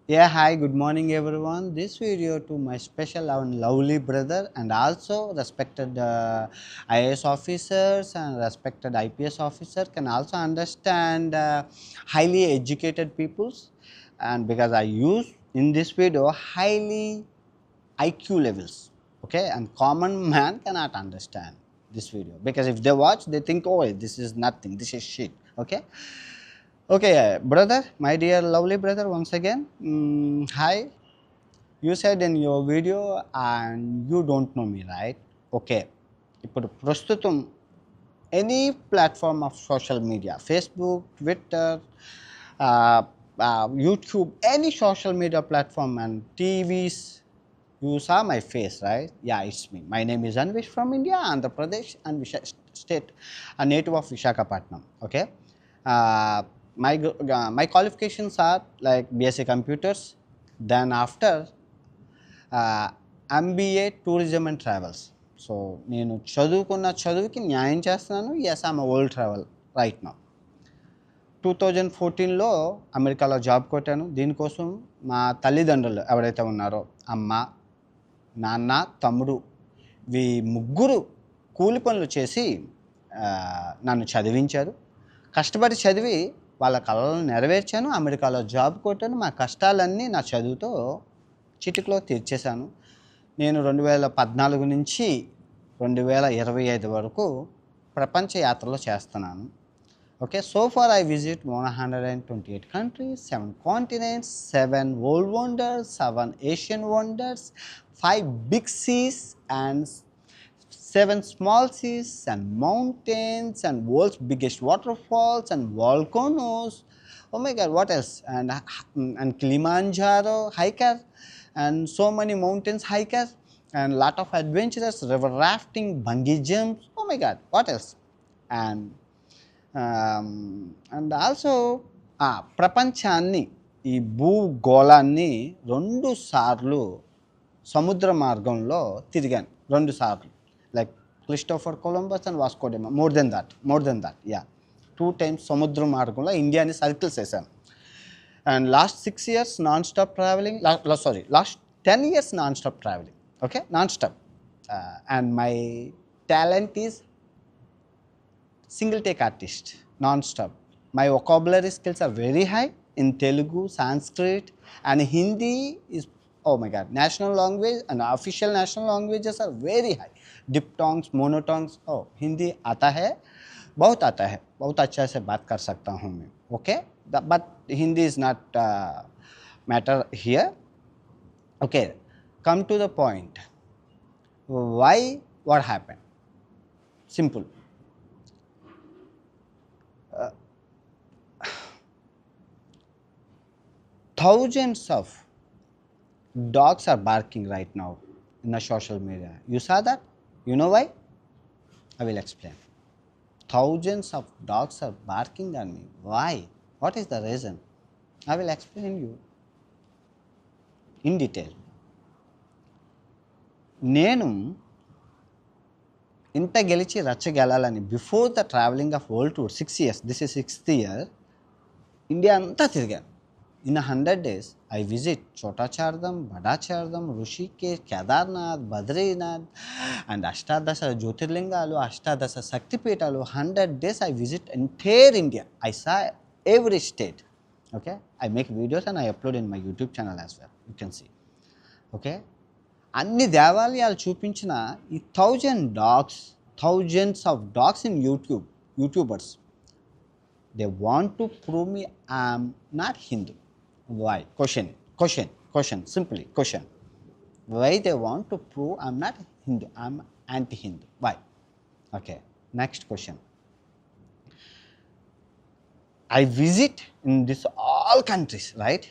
Yeah, hi, good morning everyone. This video to my special and lovely brother and also respected IAS officers and respected IPS officer can also understand highly educated peoples, and because I use in this video highly IQ levels, okay, and common man cannot understand this video because if they watch they think, oh, this is nothing, this is shit, okay. Okay, brother, my dear lovely brother, once again, hi. You said in your video, and you don't know me, right? Okay. ఇప్పుడు ప్రస్తుతం any platform of social media Facebook Twitter YouTube any social media platform and TVs you saw my face, right? Yeah, it's me. My name is Anvish from India, Andhra Pradesh, and state, a native of Visakhapatnam. Okay, uh, my qualifications are like BSc Computers. Then after MBA Tourism and Travels. So నేను చదువుకున్న చదువుకి న్యాయం చేస్తున్నాను. Yes I'm world travel right now. 2014లో అమెరికాలో job కొట్టాను. దీనికోసం మా తల్లిదండ్రులు ఎవరైతే ఉన్నారో అమ్మ, నాన్న, తమ్ముడు, వీ ముగ్గురు కూలి పనులు చేసి నన్ను చదివించారు. కష్టపడి చదివి వాళ్ళ కళలను నెరవేర్చాను. అమెరికాలో జాబ్ కొట్టాను. మా కష్టాలన్నీ నా చదువుతో చిటికలో తీర్చేశాను. నేను 2014 నుంచి 2025 వరకు ప్రపంచ యాత్రలు చేస్తున్నాను. Okay, so far I visit 128 countries, 7 continents, 7 world wonders, 7 Asian wonders, 5 big seas and 7 small seas and mountains and world's biggest waterfalls and volcanoes. Oh my God, what else? And Kilimanjaro hiker and so many mountains hikers and lot of adventures, river rafting, bungee jumps. Oh my God, what else? And and also ప్రపంచాన్ని, ఈ భూగోళాన్ని 2 సార్లు సముద్ర మార్గంలో తిరిగాను. 2 సార్లు, like Christopher Columbus and Vasco da Gama. More than that yeah, 2 times సముద్ర మార్గంలో ఇండియాని సర్కిల్స్ వేసాను. And last 6 years non stop travelling, last 10 years non stop travelling. Okay, non stop. And my talent is single take artist, non-stop. My vocabulary skills are very high in Telugu, Sanskrit, and Hindi is, oh my God, national language and official national languages are very high. Diphthongs, monotongs, oh, Hindi आता है, बहुत अच्छा से बात कर सकता हूँ मैं. Okay, but Hindi is not matter here. Okay, come to the point. Why? What happened? Simple. Thousands of dogs are barking right now in the social media. You saw that? You know why? I will explain. Thousands of dogs are barking on me. Why? What is the reason? I will explain you in detail. నేను ఇంత గెలిచి రచ్చగెలాలని before the travelling of world tour 6 years, this is 6th year, India అంతా తిరిగాను. In 100 days, I visit Chota Chardham, Bada Chardham, Rishikesh, Kedarnath, Badrinath, and Ashtadasha Jyotirlingalu, Ashtadasha Shaktipetalu. 100 days I visit entire India. I saw every state. Okay, I make videos and I upload in my YouTube channel as well. You can see. Okay, అన్ని దేవాలయాలు చూపించిన ఈ thousands of dogs in YouTubers, they want to prove me I'm not Hindu. Why? Question, simply question. Why they want to prove I'm not Hindu, I'm anti-Hindu? Why? Okay, next question. I visit in this all countries, right?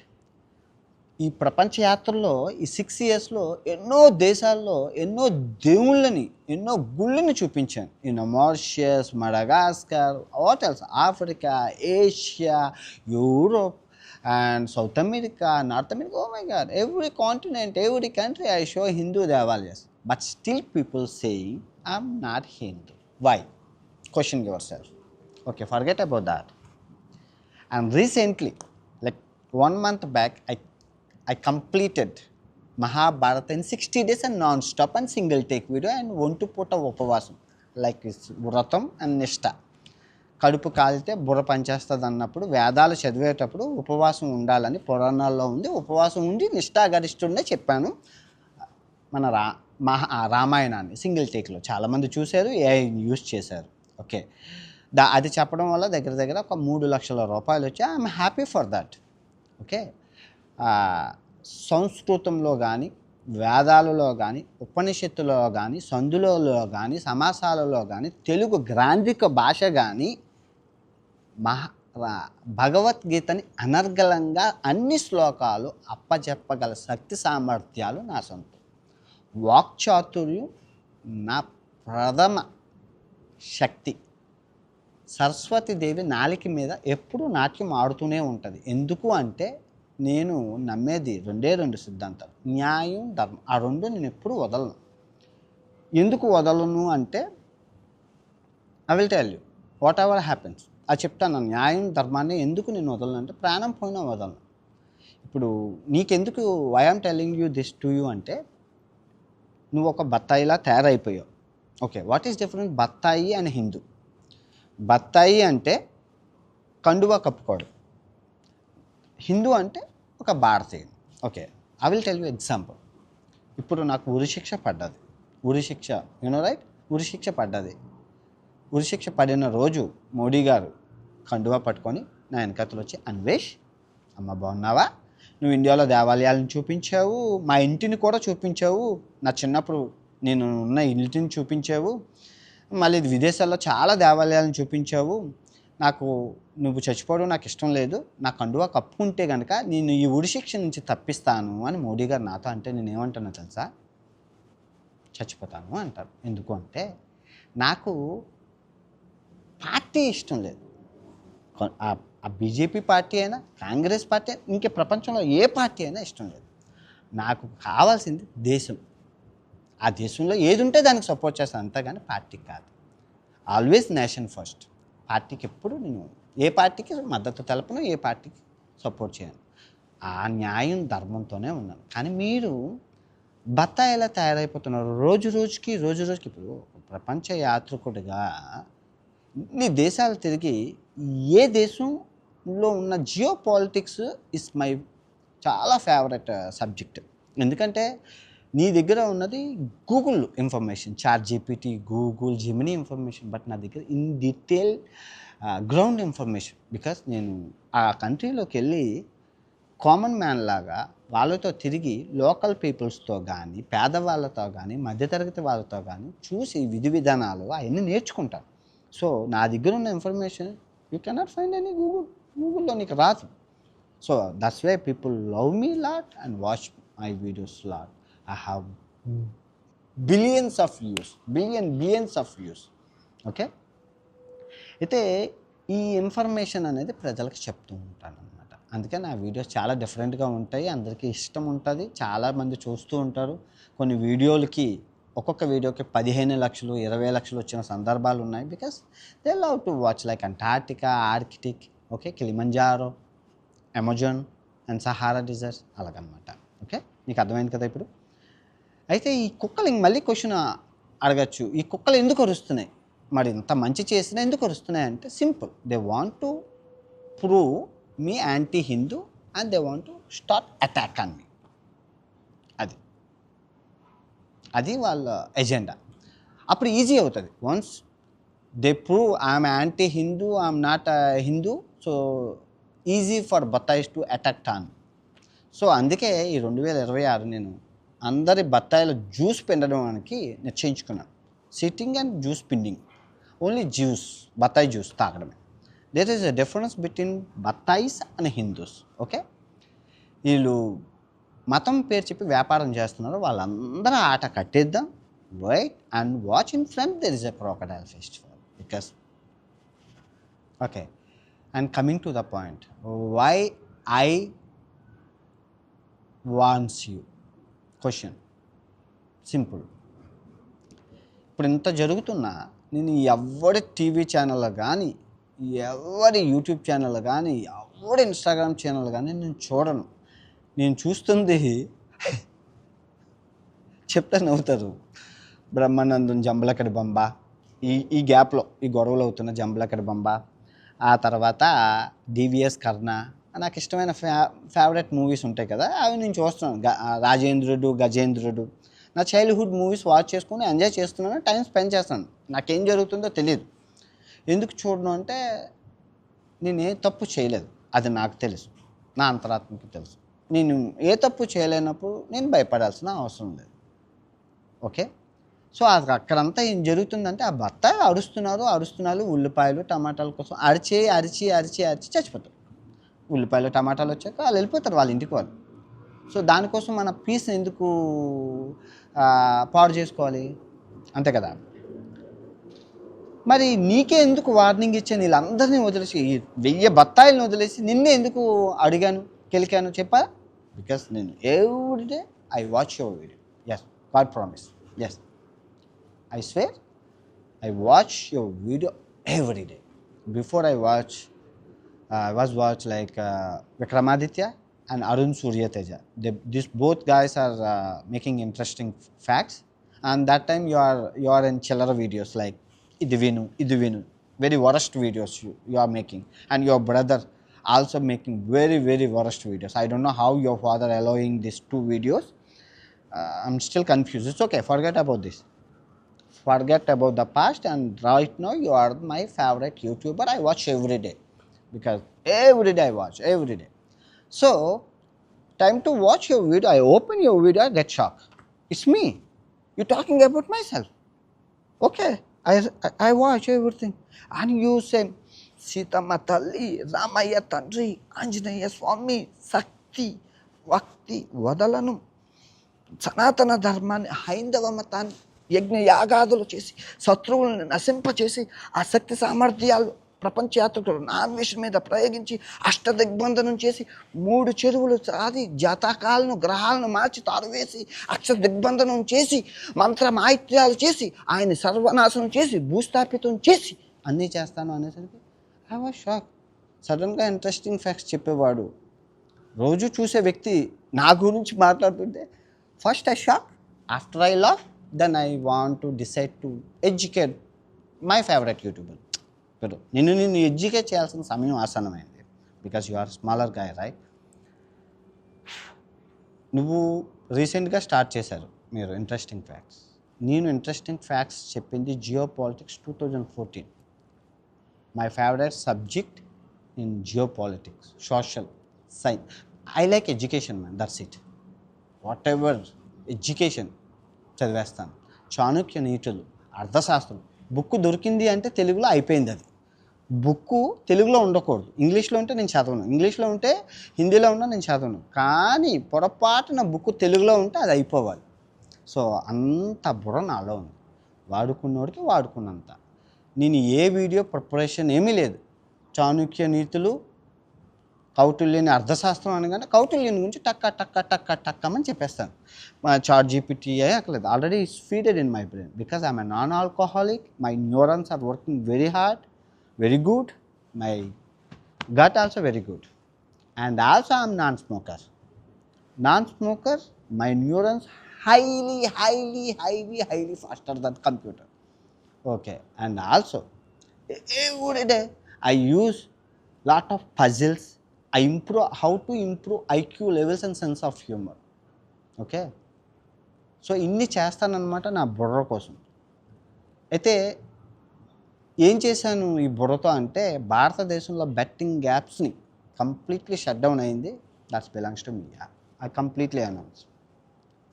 ఈ ప్రపంచ యాత్రలో ఈ 6 yearsలో ఎన్నో దేశాల్లో ఎన్నో దేవుళ్ళని, ఎన్నో గుళ్ళని చూపించాను. In Mauritius, Madagascar, what else, Africa, Asia, Europe and South America, North America. Oh my God, every continent, every country I show Hindu devalayas. But still people saying I'm not Hindu. Why? Question yourself. Okay, forget about that. And recently, like 1 month back, I completed Mahabharata in 60 days and non-stop and single take video and want to put a ఉపవాసం like వ్రతం and నిష్ఠ. కడుపు కాలితే బుర్ర పనిచేస్తుంది అన్నప్పుడు వేదాలు చదివేటప్పుడు ఉపవాసం ఉండాలని పురాణాల్లో ఉంది. ఉపవాసం ఉండి నిష్ఠాగరిష్ఠుడినే చెప్పాను. మన రామాయణాన్ని సింగిల్ టేక్లో చాలామంది చూశారు, ఏఐ యూస్ చేశారు. ఓకే, అది చెప్పడం వల్ల దగ్గర దగ్గర ఒక 3 లక్షల రూపాయలు వచ్చి I'm happy for that. Okay, సంస్కృతంలో కానీ వేదాలలో కానీ ఉపనిషత్తులో కానీ సందులలో కానీ సమాసాలలో కానీ తెలుగు గ్రాంధిక భాష కానీ భగవద్గీతని అనర్గళంగా అన్ని శ్లోకాలు అప్పచెప్పగల శక్తి సామర్థ్యాలు నా సొంతం. వాక్చాతుర్యం నా ప్రథమ శక్తి. సరస్వతీదేవి నాలిక మీద ఎప్పుడూ నాట్యం ఆడుతూనే ఉంటుంది. ఎందుకు అంటే నేను నమ్మేది రెండు సిద్ధాంతాలు, న్యాయం ధర్మం. ఆ రెండు నేను ఎప్పుడు వదలను. ఎందుకు వదలను అంటే I will tell you what ever happens. అది చెప్తాను. న్యాయం ధర్మాన్ని ఎందుకు నేను వదలను అంటే ప్రాణం పోయినా వదలను. ఇప్పుడు నీకెందుకు why am telling you this to you అంటే నువ్వు ఒక బత్తాయిలా తయారైపోయావు. ఓకే, వాట్ ఈస్ డిఫరెంట్ బత్తాయి అండ్ హిందూ? బత్తాయి అంటే కండువా కప్పుకోడు, హిందూ అంటే ఒక భారతీయుడు. Okay, I will tell you example. ఇప్పుడు నాకు ఉరిశిక్ష పడ్డది. ఉరిశిక్ష రైట్, ఉరిశిక్ష పడ్డది. ఉరిశిక్ష పడిన రోజు మోడీ గారు కండువా పట్టుకొని నా వెనకతలు వచ్చి, అన్వేష్ అమ్మ బాగున్నావా, నువ్వు ఇండియాలో దేవాలయాలను చూపించావు, మా ఇంటిని కూడా చూపించావు, నా చిన్నప్పుడు నేను ఉన్న ఇంటిని చూపించావు, మళ్ళీ విదేశాల్లో చాలా దేవాలయాలను చూపించావు, నాకు నువ్వు చచ్చిపోవడం నాకు ఇష్టం లేదు, నా కండువా కప్పుకుంటే కనుక నేను ఈ ఉరిశిక్ష నుంచి తప్పిస్తాను అని మోడీ గారు నాతో అంటే నేను ఏమంటానో తెలుసా? చచ్చిపోతాను అంటారు. ఎందుకు అంటే నాకు పార్టీ ఇష్టం లేదు. ఆ బీజేపీ పార్టీ అయినా కాంగ్రెస్ పార్టీ అయినా ఇంకే ప్రపంచంలో ఏ పార్టీ అయినా ఇష్టం లేదు. నాకు కావాల్సింది దేశం. ఆ దేశంలో ఏది ఉంటే దానికి సపోర్ట్ చేస్తాను, అంతేగాని పార్టీకి కాదు. Always nation first. పార్టీకి ఎప్పుడు నేను ఏ పార్టీకి మద్దతు తెలపను, ఏ పార్టీకి సపోర్ట్ చేయను. ఆ న్యాయం ధర్మంతోనే ఉన్నాను. కానీ మీరు బత్తాయిలా తయారైపోతున్నారు రోజు రోజుకి. ఇప్పుడు ప్రపంచ యాత్రికుడిగా ఇన్ని దేశాలు తిరిగి ఏ దేశంలో ఉన్న జియో పాలిటిక్స్ ఇస్ మై చాలా ఫేవరెట్ సబ్జెక్ట్. ఎందుకంటే నీ దగ్గర ఉన్నది Google information, ChatGPT, Google, Gemini information, but నా దగ్గర in detail ground information. Because నేను ఆ కంట్రీలోకి వెళ్ళి కామన్ మ్యాన్ లాగా వాళ్ళతో తిరిగి లోకల్ పీపుల్స్తో కానీ, పేదవాళ్ళతో కానీ, మధ్యతరగతి వాళ్ళతో కానీ చూసి విధి విధానాలు అవన్నీ నేర్చుకుంటాను. సో నా దగ్గర ఉన్న information you cannot find any గూగుల్లో నీకు రాదు. So that's why people love me lot and watch my videos lot. I have billions of views. Okay, అయితే ఈ ఇన్ఫర్మేషన్ అనేది ప్రజలకు చెప్తూ ఉంటాను అనమాట. అందుకే నా వీడియోస్ చాలా డిఫరెంట్గా ఉంటాయి, అందరికీ ఇష్టం ఉంటుంది, చాలామంది చూస్తూ ఉంటారు. కొన్ని వీడియోలకి ఒక్కొక్క వీడియోకి 15 లక్షలు 20 లక్షలు వచ్చిన సందర్భాలు ఉన్నాయి. Because they love to watch like Antarctica, Arctic, okay, Kilimanjaro, Amazon and Sahara deserts అలాగనమాట. ఓకే, నీకు అర్థమైంది కదా ఇప్పుడు? అయితే ఈ కుక్కలు మళ్ళీ క్వశ్చన్ అడగచ్చు, ఈ కుక్కలు ఎందుకు అరుస్తున్నాయి, మరి ఇంత మంచి చేసినా ఎందుకు అరుస్తున్నాయి అంటే simple, they want to prove me anti Hindu and they want to start attack on me. అది వాళ్ళ ఎజెండా. అప్పుడు ఈజీ అవుతుంది. Once they prove I'm anti Hindu, I'm not Hindu, so easy for బత్తాయిస్ టు అటాక్ ఆన్. సో అందుకే ఈ 2026 నేను అందరి బత్తాయిల జ్యూస్ పిండడానికి నిశ్చయించుకున్నాను. సిట్టింగ్ అండ్ జ్యూస్ పిండింగ్, ఓన్లీ జ్యూస్, బత్తాయి జ్యూస్ తాగడమే. There is a difference between బత్తాయిస్ అండ్ హిందూస్. ఓకే, వీళ్ళు మతం పేరు చెప్పి వ్యాపారం చేస్తున్నారు, వాళ్ళందరూ ఆట కట్టేద్దాం. Wait and watch in front there is a crocodile festival. Because okay, and coming to the point, why I once you. Question simple. ఇప్పుడు ఇంత జరుగుతున్నా నేను ఎవరి టీవీ ఛానల్ కానీ, ఎవరి యూట్యూబ్ ఛానల్ కానీ, ఎవరి ఇన్స్టాగ్రామ్ ఛానల్ కానీ నేను చూడను. నేను చూస్తుంది చెప్తే నవ్వుతారు. బ్రహ్మానందం జంబలకడి బంబ, ఈ గ్యాప్లో ఈ గొడవలు అవుతున్న జంబలకడి బంబ, ఆ తర్వాత డివిఎస్ కర్ణ. నాకు ఇష్టమైన ఫేవరెట్ మూవీస్ ఉంటాయి కదా, అవి నేను చూస్తున్నాను. రాజేంద్రుడు, గజేంద్రుడు. నా చైల్డ్హుడ్ మూవీస్ వాచ్ చేసుకుని ఎంజాయ్ చేస్తున్నాను, టైం స్పెండ్ చేస్తాను. నాకేం జరుగుతుందో తెలియదు. ఎందుకు చూడను అంటే నేను ఏ తప్పు చేయలేదు, అది నాకు తెలుసు, నా అంతరాత్మకి తెలుసు. నేను ఏ తప్పు చేయలేనప్పుడు నేను భయపడాల్సిన అవసరం లేదు. ఓకే. సో అది అక్కడంతా ఏం జరుగుతుందంటే ఆ భర్త అరుస్తున్నారు, ఉల్లిపాయలు టమాటాల కోసం అరిచి చచ్చిపోతారు. ఉల్లిపాయలు టమాటాలు వచ్చాక వాళ్ళు వెళ్ళిపోతారు వాళ్ళ ఇంటికి వాళ్ళు. సో దానికోసం మన పీస్ని ఎందుకు పాడు చేసుకోవాలి, అంతే కదా. మరి నీకే ఎందుకు వార్నింగ్ ఇచ్చాను, వీళ్ళందరినీ వదిలేసి 1000 బత్తాయిలను వదిలేసి నిన్నే ఎందుకు అడిగాను, కెలికాను చెప్పా? బికాస్ నేను everyday I watch your video. Yes, god promise. Yes, I swear, I watch your video every day. Before I was watch like Vikramaditya and Arun Surya Teja. These both guys are making interesting facts. And that time you are in chiller videos like Idu Vinu, very worst videos you are making. And your brother also making very, very worst videos. I don't know how your father allowing these 2 videos. I'm still confused. It's okay, forget about this. Forget about the past, and right now you are my favorite YouTuber. I watch every day, because every day I watch every day. So time to watch your video, I open your video, I get shocked. It's me, you talking about myself. Okay, I watch everything, and you say Sitama Talli, Ramaya Tandri, Anjaneya Swami, Sakti, Vakti, Vadalanu, సనాతన ధర్మాన్ని, హైందవ మతాన్ని యజ్ఞ యాగాదులు చేసి శత్రువులను నశింపచేసి ఆ శక్తి సామర్థ్యాలు ప్రపంచయాత్రికులు నాన్వేషం మీద ప్రయోగించి అష్టదిగ్బంధనం చేసి 3 చెరువులు సాది జాతకాలను గ్రహాలను మార్చి తారువేసి అక్ష దిగ్బంధనం చేసి మంత్ర మాయిత్యాలు చేసి ఆయన సర్వనాశనం చేసి భూస్థాపితం చేసి అన్నీ చేస్తాను అనేసరికి ఐ వాజ్ షాక్. సడన్గా ఇంట్రెస్టింగ్ ఫ్యాక్ట్స్ చెప్పేవాడు, రోజు చూసే వ్యక్తి నా గురించి మాట్లాడుతుంటే first I shock, after I love, then I want to decide to educate my favorite YouTuber. Pero నిన్ను ఎడ్యుకేట్ చేయాల్సిన సమయం ఆసన్నమైంది, because you are smaller guy, right? నువ్వు రీసెంట్గా స్టార్ట్ చేశారు మీరు ఇంట్రెస్టింగ్ ఫ్యాక్ట్స్. నేను ఇంట్రెస్టింగ్ ఫ్యాక్ట్స్ చెప్పింది geo politics 2014. My favourite subject in geo politics, social science. I like education man, that's it. Whatever education చదివేస్తాను. చాణక్య నీతులు, అర్థశాస్త్రం బుక్ దొరికింది అంటే తెలుగులో అయిపోయింది. అది బుక్కు తెలుగులో ఉండకూడదు, ఇంగ్లీష్లో ఉంటే నేను చదవను, ఇంగ్లీష్లో ఉంటే హిందీలో ఉన్నా నేను చదవను. కానీ పొరపాటున బుక్ తెలుగులో ఉంటే అది అయిపోవాలి. సో అంత బుర్ర నాలో ఉంది, వాడుకున్నోడికి వాడుకున్నంత. నేను ఏ వీడియో ప్రిపరేషన్ ఏమీ లేదు. చాణక్య నీతులు, కౌటిల్యుని అర్థశాస్త్రం అనగానే కౌటిల్యుని గురించి టక్కమని చెప్పేస్తాను. చాట్ జీపీటీ అక్కర్లేదు, already it's feeded in my brain. Because I'm a non alcoholic, my neurons are working very hard, very good, my gut also very good. And also I'm non smoker, my neurons highly faster than computer. Okay, and also every day I use lot of puzzles. How to improve IQ levels and sense of humor. Okay, so ఇన్ని చేస్తానన్నమాట నా బుర్ర కోసం. అయితే ఏం చేశాను ఈ బుర్రతో అంటే, భారతదేశంలో బెట్టింగ్ యాప్స్ని కంప్లీట్లీ షట్ డౌన్ అయింది. That's belongs to me. I completely announce.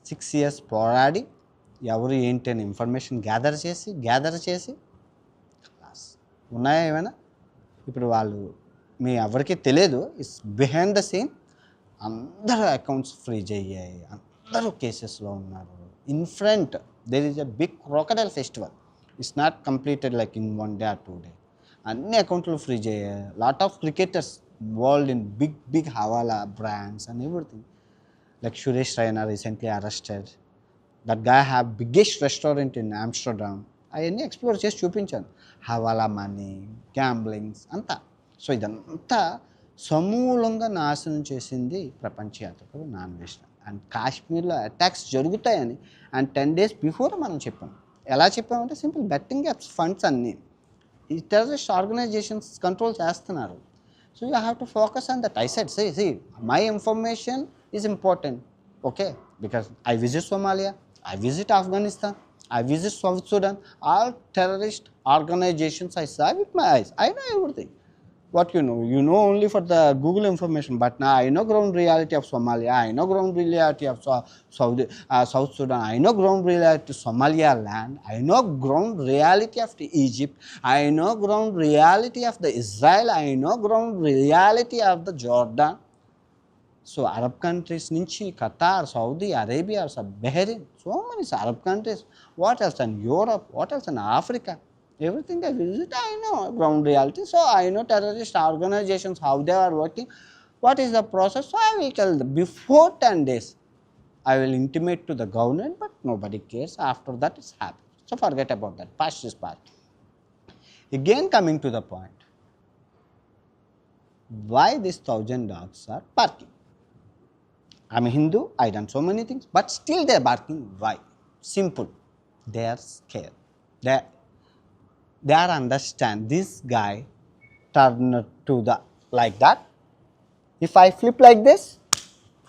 6 years పోరాడి ఎవరు ఏంటి అని ఇన్ఫర్మేషన్ గ్యాదర్ చేసి ఉన్నాయా ఏమైనా? ఇప్పుడు వాళ్ళు మీ ఎవరికి తెలియదు, ఇట్స్ బిహైండ్ ద సీన్. అందరూ అకౌంట్స్ ఫ్రీజ్ అయ్యాయి, అందరూ కేసెస్లో ఉన్నారు. In front there is a big crocodile festival. It's not completed like in 1 day or 2 days. అన్ని అకౌంట్లు ఫ్రీజ్ అయ్యాయి. Lot of cricketers involved in big hawala brands and everything. Like Suresh Raina recently arrested. That guy have biggest restaurant in Amsterdam. అవన్నీ explore చేసి చూపించాను. హవాలా money, gamblings అంతా. So ఇదంతా సమూలంగా నాశనం చేసింది ప్రపంచ యాత్రికులు నాన్ వెజ్. అండ్ కాశ్మీర్లో అటాక్స్ జరుగుతాయని అండ్ 10 days బిఫోర్ మనం చెప్పాం. ఎలా చెప్పామంటే సింపుల్ బెట్టింగ్ యాప్స్ ఫండ్స్ అన్నీ ఈ టెర్రరిస్ట్ ఆర్గనైజేషన్స్ కంట్రోల్ చేస్తున్నారు. So you have to focus on that. I said see my information is important, okay, because I visit Somalia, I visit Afghanistan, I visit South Sudan, all terrorist organizations I saw with my eyes. I know everything. What you know only for the Google information, but now I know ground reality of Somalia, I know ground reality of South Sudan, I know ground reality of Somaliland, I know ground reality of the Egypt, I know ground reality of the Israel, I know ground reality of the Jordan. So Arab countries nunchi Qatar, Saudi Arabia, Bahrain, so many Arab countries. What else in Europe? What else in Africa? Everything I visit, I know ground reality. So I know terrorist organizations, how they are working, what is the process. So I will tell them before 10 days. I will intimate to the government, but nobody cares. After that, it's happened. So forget about that. Past is past. Again, coming to the point, why these 1,000 dogs are barking? I'm a Hindu, I done so many things, but still they're barking. Why? Simple. They are scared. They are understand. This guy turned to the like that. If I flip like this,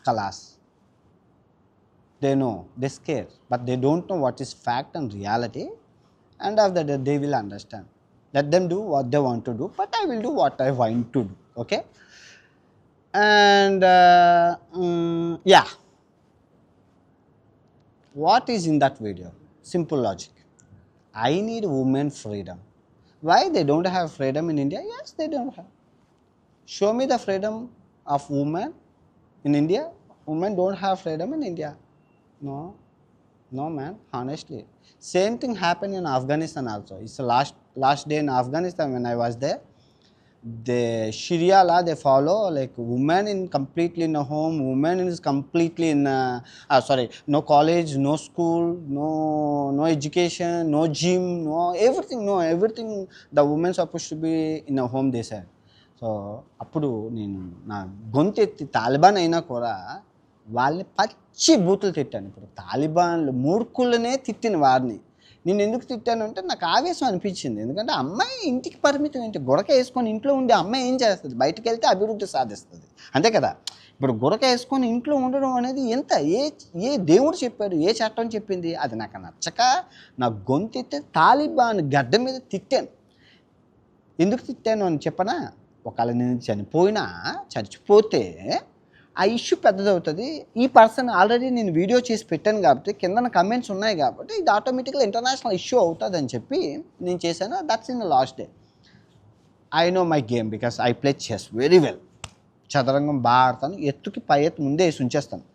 khalas. They know, they're scared, but they don't know what is fact and reality. And after that, they will understand. Let them do what they want to do, but I will do what I want to do. Okay? And yeah, what is in that video? Simple logic. I need women freedom. Why they don't have freedom in India? Yes, they don't have. Show me the freedom of women in India. Women don't have freedom in India. No man, honestly. Same thing happened in Afghanistan also. It's the last day in Afghanistan when I was there. The Sharia law they follow, like women in completely in a home, women is completely in no college, no school, no education, no gym, everything the women supposed to be in a home, they said. So అప్పుడు నేను నా గొంతెత్తి Taliban అయినా కూడా వాళ్ళని పచ్చి బూతులు తిట్టాను. ఇప్పుడు తాలిబాన్లు మూర్ఖులనే తిట్టిన వారిని నేను ఎందుకు తిట్టాను అంటే నాకు ఆవేశం అనిపించింది. ఎందుకంటే అమ్మాయి ఇంటికి పరిమితం ఏంటి? గురక వేసుకొని ఇంట్లో ఉండే అమ్మాయి ఏం చేస్తుంది? బయటకు వెళ్తే అభివృద్ధి సాధిస్తుంది, అంతే కదా. ఇప్పుడు గురక వేసుకొని ఇంట్లో ఉండడం అనేది ఎంత ఏ దేవుడు చెప్పాడు, ఏ చట్టం చెప్పింది? అది నాకు నచ్చక నా గొంతెత్తే తాలిబాన్ గడ్డ మీద తిట్టాను. ఎందుకు తిట్టాను అని చెప్పనా? ఒకవేళ నేను చచ్చిపోతే ఆ ఇష్యూ పెద్దదవుతుంది. ఈ పర్సన్ ఆల్రెడీ నేను వీడియో చేసి పెట్టాను కాబట్టి కింద కమెంట్స్ ఉన్నాయి కాబట్టి ఇది ఆటోమేటిక్గా ఇంటర్నేషనల్ ఇష్యూ అవుతుంది అని చెప్పి నేను చేశాను. That's in the last day. I know my game because I play chess very well. చదరంగం బాగా ఆడతాను. ఎత్తుకి పై ఎత్తు ముందే వేసి ఉంచేస్తాను.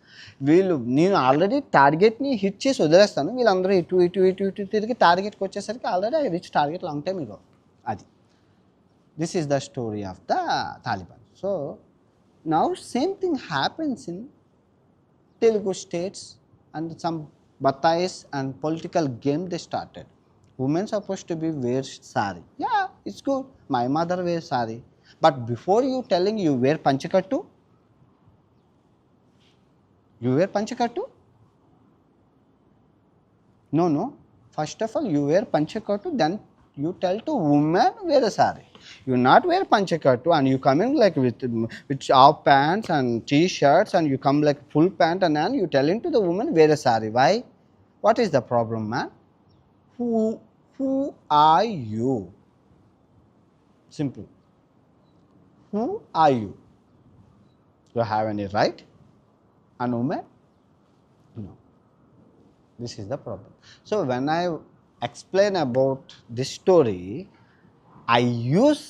నేను ఆల్రెడీ టార్గెట్ని హిట్ చేసి వదిలేస్తాను. వీళ్ళందరూ ఇటు తిరిగి టార్గెట్కి వచ్చేసరికి already I reach target long time ago. అది this is the story of the Taliban. So now same thing happens in Telugu states and some batais and political game they started. Women supposed to be wear sari. Yeah, it's good. My mother wears sari. But before you telling you wear panchakattu, you wear panchakattu? No. First of all, you wear panchakattu, then you tell to women wear a sari. You not wear panchakattu and you coming like with half pants and t-shirts and you come like full pant and then you telling to the woman wear a sari. Why? What is the problem, man? Who are you? Simple. Who are you? You have any right? And woman? No. This is the problem. So when I explain about this story, I use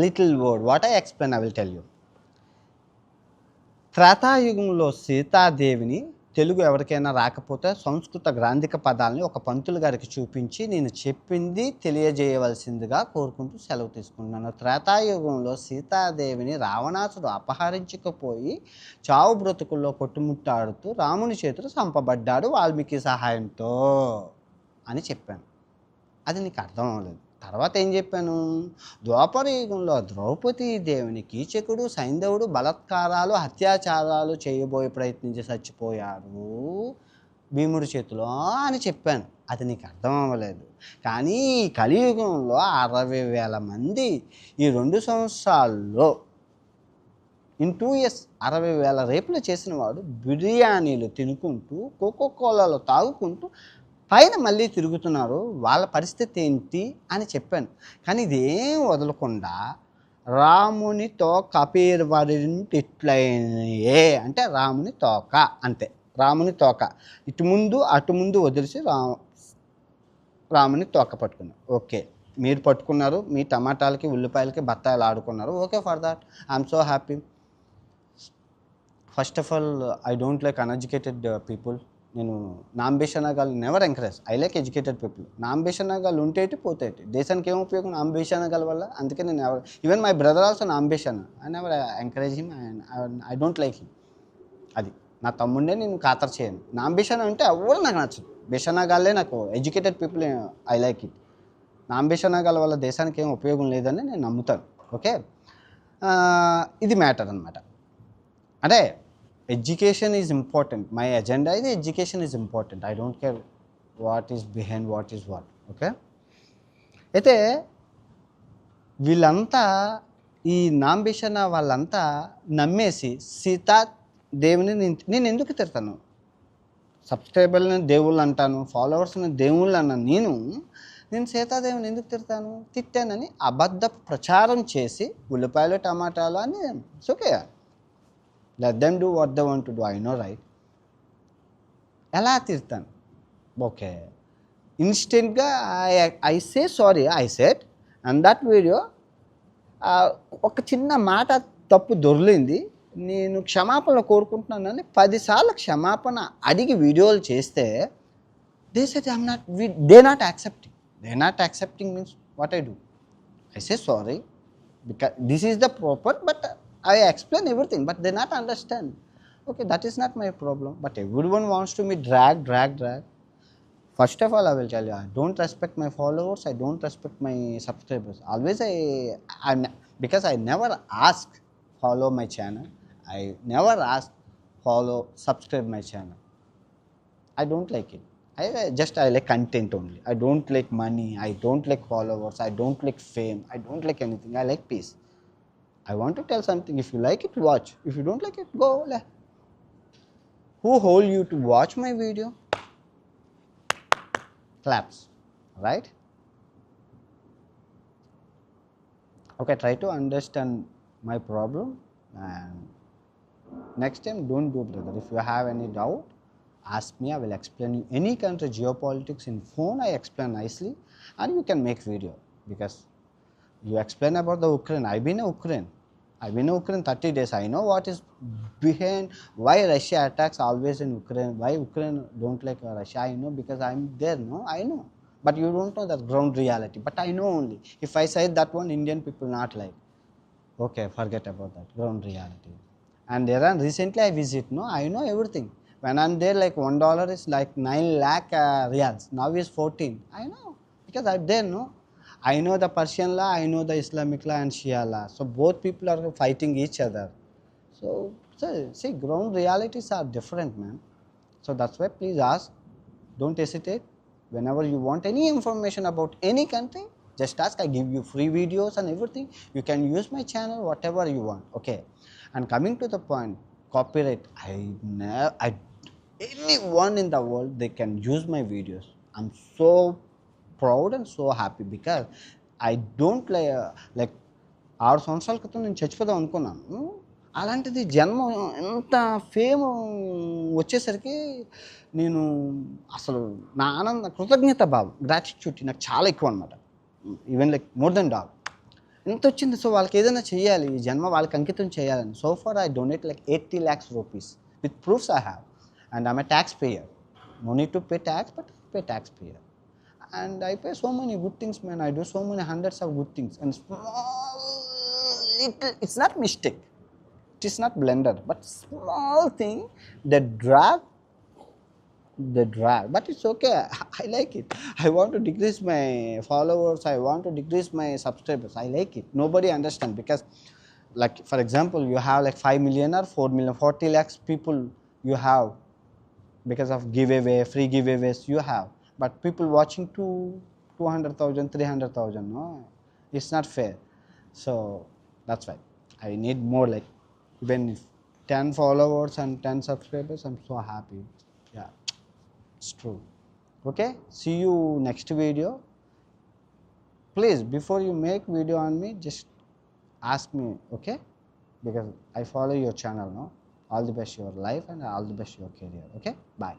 little word. What I explain, I will tell you. త్రేతాయుగంలో సీతాదేవిని తెలుగు ఎవరికైనా రాకపోతే సంస్కృత గ్రాంధిక పదాలని ఒక పంతులు గారికి చూపించి నేను చెప్పింది తెలియజేయవలసిందిగా కోరుకుంటూ సెలవు తీసుకుంటున్నాను. త్రేతాయుగంలో సీతాదేవిని రావణాసుడు అపహరించుకుపోయి చావు బ్రతుకుల్లో కొట్టుముట్టాడుతూ రాముని చేతులు చంపబడ్డాడు వాల్మీకి సహాయంతో అని చెప్పాను. అది నీకు అర్థం అవ్వలేదు. తర్వాత ఏం చెప్పాను, ద్వాపర యుగంలో ద్రౌపది దేవుని కీచకుడు సైంధవుడు బలాత్కారాలు అత్యాచారాలు చేయబోయే ప్రయత్నించి చచ్చిపోయారు భీముడి చేతిలో అని చెప్పాను. అది నీకు అర్థం అవ్వలేదు. కానీ ఈ కలియుగంలో 60,000 మంది ఈ 2 సంవత్సరాల్లో ఇన్ 2 years 60,000 రేపులు చేసిన వాడు బిర్యానీలు తినుకుంటూ కోకోకోలాలో తాగుకుంటూ పైన మళ్ళీ తిరుగుతున్నారు. వాళ్ళ పరిస్థితి ఏంటి అని చెప్పాను. కానీ ఇదేం వదలకుండా రాముని తోక పేరువారింటి ఇట్లయినయే అంటే రాముని తోక అంతే. రాముని తోక ఇటు ముందు అటు ముందు వదిలేసి రాముని తోక పట్టుకున్నారు. ఓకే, మీరు పట్టుకున్నారు, మీ టమాటాలకి ఉల్లిపాయలకి బత్తాయిలు ఆడుకున్నారు. Okay, for that I'm so happy. First of all I don't like uneducated people. నేను నా అంబిషన్ గాళ్ళు never encourage. I like educated people. నా అంబిషన్ గాళ్ళు ఉంటేటి పోతేటి, దేశానికి ఏం ఉపయోగం నా అంబిషన్ గాల వల్ల. అందుకే నేను ఎవరు, ఈవెన్ మై బ్రదర్ ఆల్సో నా ambition, I never encourage him and I don't like him. అది నా తమ్ముడే నేను ఖాతరు చేయను. నా అంబిషన్ అంటే ఎవరు నాకు నచ్చదు. బిషనాగాళ్ళే నాకు educated people I like it. నా అంబిషనాగాల వల్ల దేశానికి ఏం ఉపయోగం లేదని నేను నమ్ముతాను. ఓకే, ఇది మ్యాటర్ అనమాట. అంటే education is important. My agenda ఇది education is important. I don't care what is behind what is what. Okay, అయితే వీళ్ళంతా ఈ నాంబిషన్ వాళ్ళంతా నమ్మేసి సీతా దేవుని నేను ఎందుకు తిడతాను? సబ్స్క్రైబర్లని దేవుళ్ళు అంటాను, ఫాలోవర్స్ని దేవుళ్ళు అన్నాను. నేను సీతాదేవిని ఎందుకు తిడతాను? తిట్టానని అబద్ధ ప్రచారం చేసి ఉల్లిపాయలు టమాటాలు అని okay, let them do what they want to do. I know right. ఎలా తిడతాను? ఓకే, ఇన్స్టెంట్గా I say sorry, I said and that video ఒక చిన్న మాట తప్పు దొర్లింది, నేను క్షమాపణ కోరుకుంటున్నానని 10 సార్లు క్షమాపణ అడిగి వీడియోలు చేస్తే they said I'm not, they not accepting means what I do. I say sorry because this is the proper, but I explain everything, but they not understand. Okay, that is not my problem. But everyone wants to me drag. First of all, I will tell you, I don't respect my followers. I don't respect my subscribers. Always because I never ask follow my channel. I never ask follow, subscribe my channel. I don't like it. I like content only. I don't like money. I don't like followers. I don't like fame. I don't like anything. I like peace. I want to tell something. If you like it, watch. If you don't like it, go. Who hold you to watch my video? Claps, right? Okay, try to understand my problem, and next time don't do, brother. If you have any doubt, ask me. I will explain you any country geopolitics in phone. I explain nicely, and you can make video. Because you explain about the Ukraine. I've been in Ukraine 30 days. I know what is behind, why Russia attacks always in Ukraine, why Ukraine don't like Russia. I know because I'm there, no? I know. But you don't know that ground reality. But I know only. If I say that one, Indian people not like. Okay, forget about that, ground reality. And Iran, recently I visit, no? I know everything. When I'm there, like $1 is like 9 lakh riyals. Now is 14. I know. Because I'm there, no? I know the Persian law, I know the Islamic law and Shia law. So both people are fighting each other. So see, ground realities are different, man. So that's why please ask, don't hesitate. Whenever you want any information about any country, just ask. I give you free videos and everything. You can use my channel, whatever you want. Okay. And coming to the point, copyright, anyone in the world, they can use my videos. I'm so proud and so happy because I don't like 6 సంవత్సరాల క్రితం నేను చచ్చిపోదాం అనుకున్నాను. అలాంటిది జన్మ ఎంత fame వచ్చేసరికి నేను అసలు నా ఆనంద కృతజ్ఞత భావం, గ్రాటిట్యూడ్ నాకు చాలా ఎక్కువ అనమాట. Even like more than dog ఎంత వచ్చింది. సో వాళ్ళకి ఏదైనా చేయాలి, ఈ జన్మ వాళ్ళకి అంకితం చేయాలని. So far I donate like 80 lakhs rupees with proofs I have, and I'm a taxpayer. No need to pay tax, but I pay taxpayer. And I pay so many good things, man. I do so many hundreds of good things. And small, little, it's not mistake. It is not blender, but small thing that drag they drag, but it's okay. I like it. I want to decrease my followers, I want to decrease my subscribers. I like it. Nobody understand because, like for example, you have like 5 million or 4 million, 40 lakhs people you have because of giveaway, free giveaways you have, but people watching 200,000, 300,000. No, it's not fair. So that's why I need more, like even if 10 followers and 10 subscribers, I'm so happy. Yeah, it's true. Okay, see you next video. Please, before you make video on me, just ask me, okay? Because I follow your channel, no? All the best your life and all the best your career. Okay, bye.